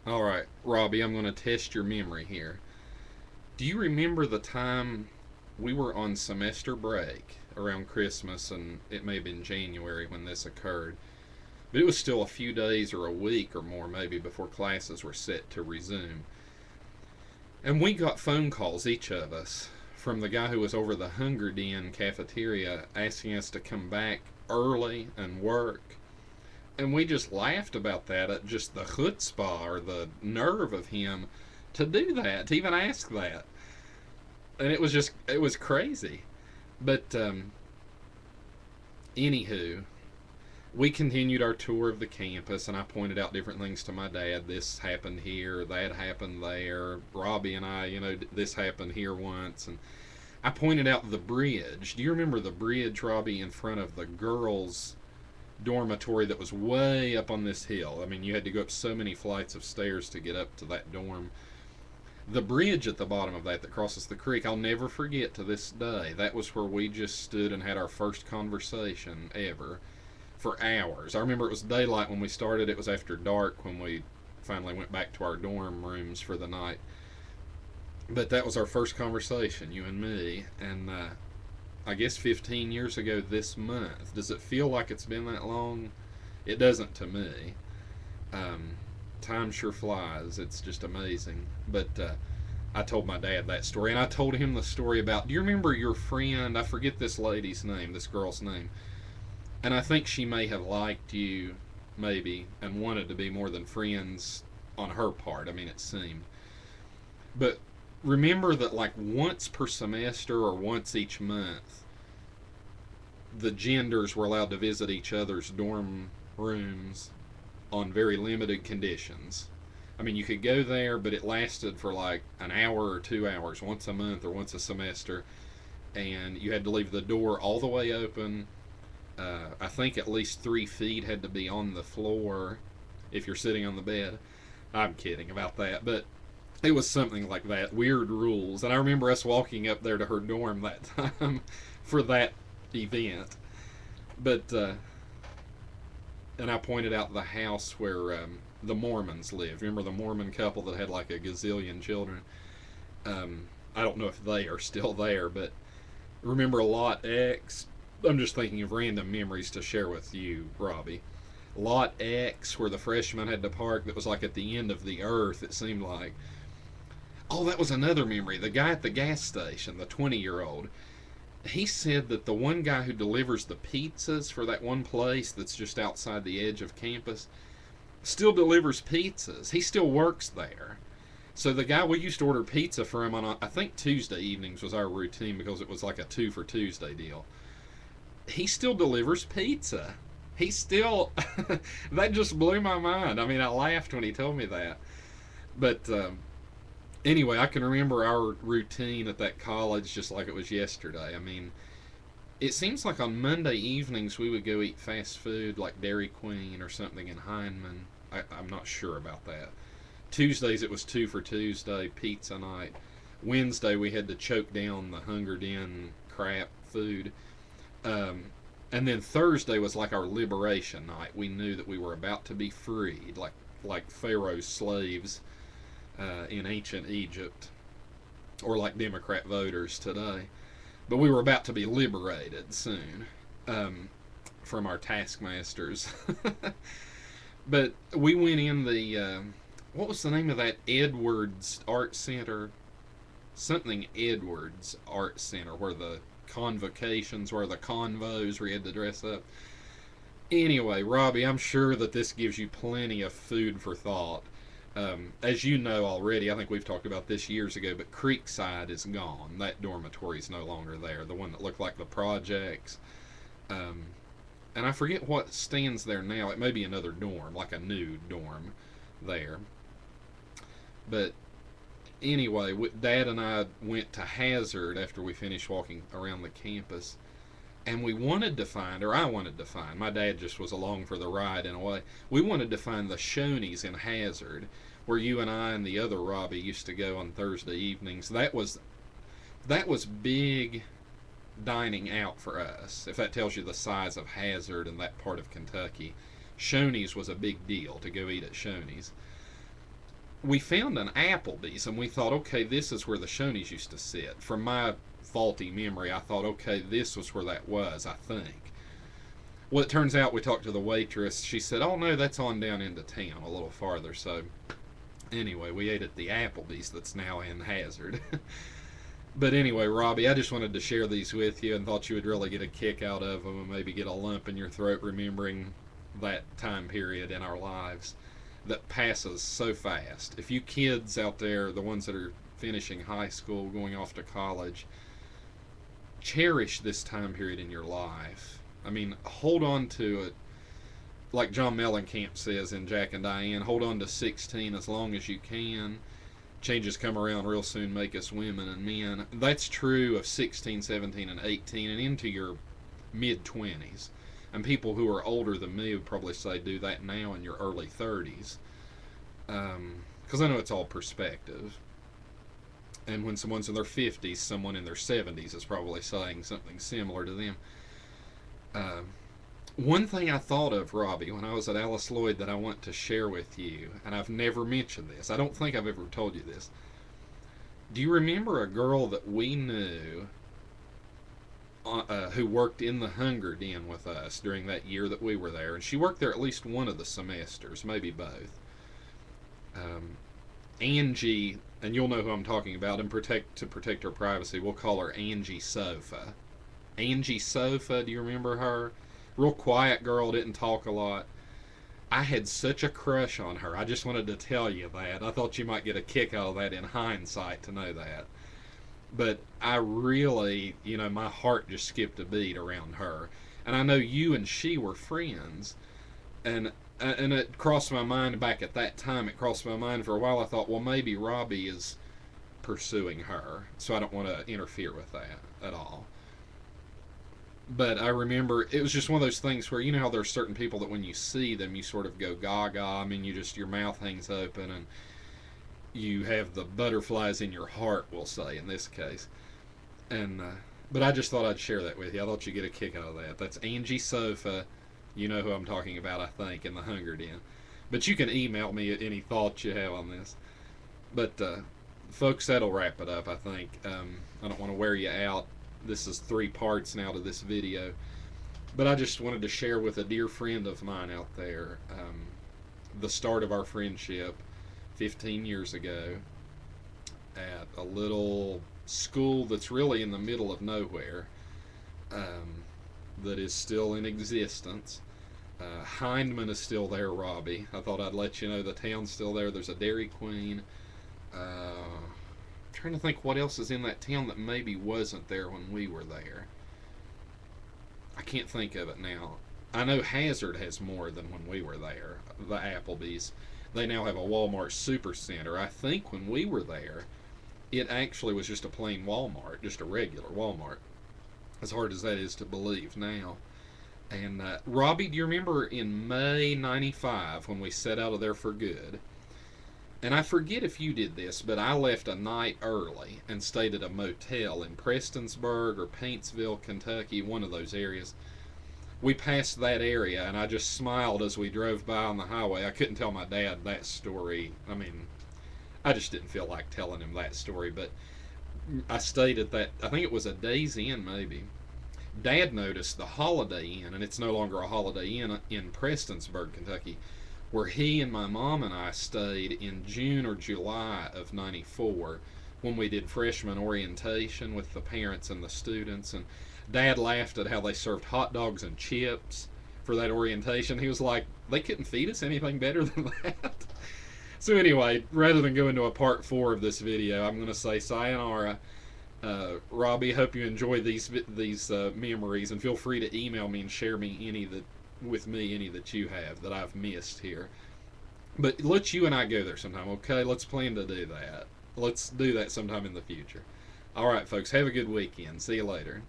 All right, Robbie, I'm going to test your memory here. Do you remember the time we were on semester break around Christmas, and it may have been January when this occurred, but it was still a few days or a week or more maybe before classes were set to resume. And we got phone calls, each of us, from the guy who was over the Hunger Den cafeteria asking us to come back early and work. And we just laughed about that, at just the chutzpah or the nerve of him to do that, to even ask that. And it was crazy. But anywho, we continued our tour of the campus, and I pointed out different things to my dad. This happened here, that happened there. Robbie and I, this happened here once. And I pointed out the bridge. Do you remember the bridge, Robbie, in front of the girls' dormitory that was way up on this hill? I mean, you had to go up so many flights of stairs to get up to that dorm. The bridge at the bottom of that crosses the creek, I'll never forget to this day. That was where we just stood and had our first conversation ever for hours. I remember it was daylight when we started. It was after dark when we finally went back to our dorm rooms for the night. But that was our first conversation, you and me. And I guess 15 years ago this month. Does it feel like it's been that long? It doesn't to me. Um, Time sure flies. It's just amazing. But I told my dad that story, and I told him the story about. Do you remember your friend? I forget this lady's name, this girl's name, and I think she may have liked you, maybe, and wanted to be more than friends on her part. I mean, it seemed. But remember that, like, once per semester or once each month, the genders were allowed to visit each other's dorm rooms on very limited conditions. I mean, you could go there, but it lasted for like an hour or 2 hours once a month or once a semester, and you had to leave the door all the way open. I think at least 3 feet had to be on the floor if you're sitting on the bed. I'm kidding about that, but it was something like that. Weird rules. And I remember us walking up there to her dorm that time for that event. But and I pointed out the house where the Mormons lived. Remember the Mormon couple that had like a gazillion children? I don't know if they are still there, but remember Lot X? I'm just thinking of random memories to share with you, Robbie. Lot X, where the freshmen had to park, that was like at the end of the earth, it seemed like. Oh, that was another memory. The guy at the gas station, the 20-year-old, he said that the one guy who delivers the pizzas for that one place that's just outside the edge of campus still delivers pizzas. He still works there. So the guy we used to order pizza for him on, I think Tuesday evenings was our routine because it was like a 2 for Tuesday deal. He still delivers pizza. He still, that just blew my mind. I mean, I laughed when he told me that. But anyway, I can remember our routine at that college just like it was yesterday. I mean, it seems like on Monday evenings we would go eat fast food like Dairy Queen or something in Heinemann. I'm not sure about that. Tuesdays it was 2 for Tuesday, pizza night. Wednesday we had to choke down the Hunger Den crap food. And then Thursday was like our liberation night. We knew that we were about to be freed, like Pharaoh's slaves in ancient Egypt, or like Democrat voters today. But we were about to be liberated soon from our taskmasters. But we went in the what was the name of that Edwards Art Center? Something Edwards Art Center, where the convocations, where the convos, where you had to dress up. Anyway, Robbie, I'm sure that this gives you plenty of food for thought. As you know already, I think we've talked about this years ago, but Creekside is gone. That dormitory is no longer there. The one that looked like the projects. And I forget what stands there now. It may be another dorm, like a new dorm there. But anyway, Dad and I went to Hazard after we finished walking around the campus, and we wanted to find, or I wanted to find, my dad just was along for the ride in a way. We wanted to find the Shoney's in Hazard, where you and I and the other Robbie used to go on Thursday evenings. That was big dining out for us. If that tells you the size of Hazard and that part of Kentucky, Shoney's was a big deal to go eat at Shoney's. we found an Applebee's and we thought, okay, this is where the Shoney's used to sit. From my faulty memory, I thought, okay, this was where that was, I think. Well, it turns out we talked to the waitress. She said, oh no, that's on down into town a little farther. So anyway, we ate at the Applebee's that's now in Hazard. But anyway, Robbie, I just wanted to share these with you and thought you would really get a kick out of them and maybe get a lump in your throat remembering that time period in our lives that passes so fast. If you kids out there, the ones that are finishing high school, going off to college, cherish this time period in your life. I mean, hold on to it. Like John Mellencamp says in Jack and Diane, hold on to 16 as long as you can. Changes come around real soon, make us women and men. That's true of 16, 17, and 18 and into your mid-20s. And people who are older than me would probably say do that now in your early 30s. Because I know it's all perspective. And when someone's in their 50s, someone in their 70s is probably saying something similar to them. One thing I thought of, Robbie, when I was at Alice Lloyd that I want to share with you, and I've never mentioned this. I don't think I've ever told you this. Do you remember a girl that we knew who worked in the Hunger Den with us during that year that we were there? And she worked there at least one of the semesters, maybe both. Angie, and you'll know who I'm talking about, and to protect her privacy, we'll call her Angie Sofa. Angie Sofa, do you remember her? Real quiet girl, didn't talk a lot. I had such a crush on her. I just wanted to tell you that. I thought you might get a kick out of that in hindsight to know that. But I really, my heart just skipped a beat around her. And I know you and she were friends. And it crossed my mind back at that time. It crossed my mind for a while. I thought, well, maybe Robbie is pursuing her. So I don't want to interfere with that at all. But I remember it was just one of those things where, you know how there's certain people that when you see them you sort of go gaga. I mean, your mouth hangs open and you have the butterflies in your heart, we'll say in this case. And but I just thought I'd share that with you. I thought you'd get a kick out of that. That's Angie Sofa. You know who I'm talking about, I think, in the Hunger Den. But you can email me any thoughts you have on this. But folks, that'll wrap it up, I think. I don't want to wear you out. This is 3 parts now to this video. But I just wanted to share with a dear friend of mine out there the start of our friendship 15 years ago at a little school that's really in the middle of nowhere, that is still in existence. Hindman is still there, Robbie. I thought I'd let you know the town's still there. There's a Dairy Queen. Trying to think what else is in that town that maybe wasn't there when we were there. I can't think of it now. I know Hazard has more than when we were there. The Applebee's. They now have a Walmart Supercenter. I think when we were there, it actually was just a plain Walmart, just a regular Walmart. As hard as that is to believe now. And Robbie, do you remember in May '95 when we set out of there for good? And I forget if you did this, but I left a night early and stayed at a motel in Prestonsburg or Paintsville, Kentucky, one of those areas. We passed that area, and I just smiled as we drove by on the highway. I couldn't tell my dad that story. I mean, I just didn't feel like telling him that story, but I stayed at that, I think it was a Days Inn maybe. Dad noticed the Holiday Inn, and it's no longer a Holiday Inn in Prestonsburg, Kentucky, where he and my mom and I stayed in June or July of '94 when we did freshman orientation with the parents and the students. And Dad laughed at how they served hot dogs and chips for that orientation. He was like, they couldn't feed us anything better than that. So anyway, rather than go into a part 4 of this video, I'm going to say sayonara. Robbie, hope you enjoy these memories, and feel free to email me and share me any that you have that I've missed here. But let you and I go there sometime, okay? Let's plan to do that. Let's do that sometime in the future. All right, folks, have a good weekend. See you later.